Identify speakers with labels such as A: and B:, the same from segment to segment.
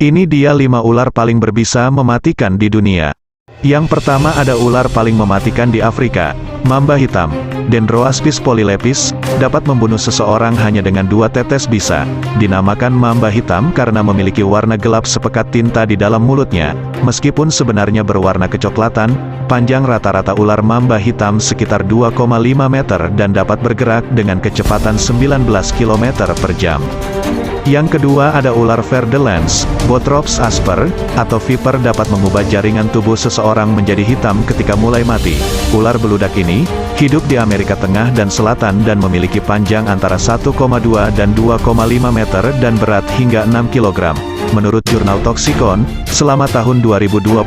A: Ini dia 5 ular paling berbisa mematikan di dunia. Yang pertama ada ular paling mematikan di Afrika, mamba hitam. Dendroaspis polylepis, dapat membunuh seseorang hanya dengan 2 tetes bisa. Dinamakan mamba hitam karena memiliki warna gelap sepekat tinta di dalam mulutnya. Meskipun sebenarnya berwarna kecoklatan, panjang rata-rata ular mamba hitam sekitar 2,5 meter dan dapat bergerak dengan kecepatan 19 km per jam. Yang kedua ada ular ver de lans, Bothrops asper, atau viper dapat mengubah jaringan tubuh seseorang menjadi hitam ketika mulai mati. Ular beludak ini, hidup di Amerika Tengah dan Selatan dan memiliki panjang antara 1,2 dan 2,5 meter dan berat hingga 6 kg. Menurut jurnal Toxicon, selama tahun 2021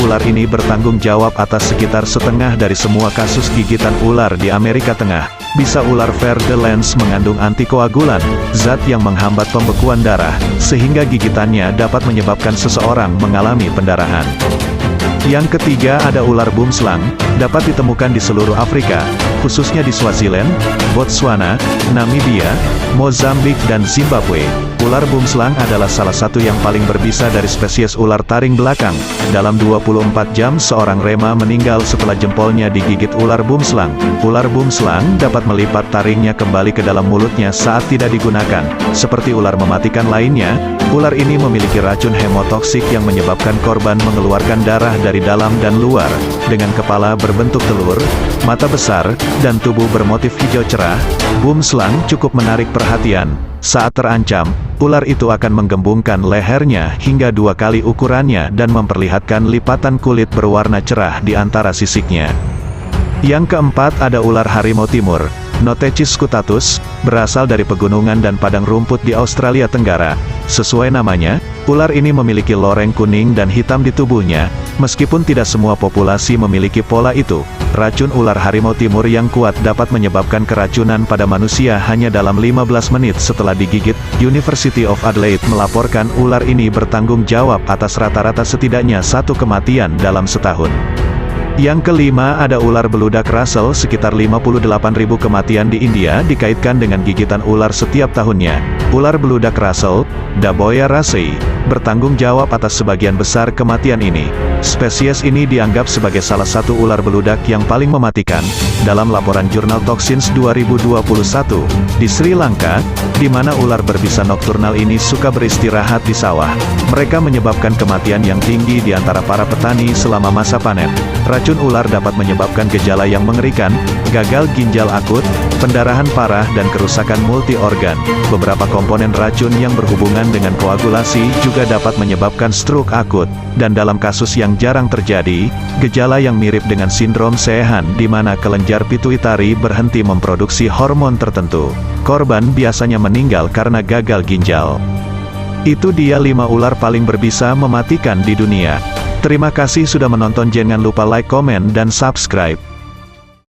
A: ular ini bertanggung jawab atas sekitar setengah dari semua kasus gigitan ular di Amerika Tengah. Bisa ular ver de lans mengandung antikoagulan, zat yang menghambat pembekuan darah, sehingga gigitannya dapat menyebabkan seseorang mengalami pendarahan. Yang ketiga ada ular boomslang, dapat ditemukan di seluruh Afrika, khususnya di Swaziland, Botswana, Namibia, Mozambik dan Zimbabwe. Ular boomslang adalah salah satu yang paling berbisa dari spesies ular taring belakang. Dalam 24 jam seorang rema meninggal setelah jempolnya digigit ular boomslang. Ular boomslang dapat melipat taringnya kembali ke dalam mulutnya saat tidak digunakan. Seperti ular mematikan lainnya, ular ini memiliki racun hemotoksik yang menyebabkan korban mengeluarkan darah dari dalam dan luar. Dengan kepala berbentuk telur, mata besar, dan tubuh bermotif hijau cerah, boomslang cukup menarik perhatian. Saat terancam, ular itu akan menggembungkan lehernya hingga 2 kali ukurannya dan memperlihatkan lipatan kulit berwarna cerah di antara sisiknya. Yang keempat ada ular harimau timur, Notechis scutatus, berasal dari pegunungan dan padang rumput di Australia Tenggara. Sesuai namanya, ular ini memiliki loreng kuning dan hitam di tubuhnya. Meskipun tidak semua populasi memiliki pola itu, racun ular harimau timur yang kuat dapat menyebabkan keracunan pada manusia hanya dalam 15 menit setelah digigit. University of Adelaide melaporkan ular ini bertanggung jawab atas rata-rata setidaknya 1 kematian dalam setahun. Yang kelima ada ular beludak Russell, sekitar 58.000 kematian di India dikaitkan dengan gigitan ular setiap tahunnya. Ular beludak Russell, Daboia raceyi, bertanggung jawab atas sebagian besar kematian ini. Spesies ini dianggap sebagai salah satu ular beludak yang paling mematikan. Dalam laporan jurnal Toxins 2021, di Sri Lanka, di mana ular berbisa nokturnal ini suka beristirahat di sawah, mereka menyebabkan kematian yang tinggi di antara para petani selama masa panen. Racun ular dapat menyebabkan gejala yang mengerikan, gagal ginjal akut, pendarahan parah dan kerusakan multi organ. Beberapa komponen racun yang berhubungan dengan koagulasi juga dapat menyebabkan stroke akut, dan dalam kasus yang jarang terjadi, gejala yang mirip dengan sindrom Seyhan di mana kelenjar pituitari berhenti memproduksi hormon tertentu. Korban biasanya meninggal karena gagal ginjal. Itu dia 5 ular paling berbisa mematikan di dunia. Terima kasih sudah menonton, jangan lupa like, komen, dan subscribe.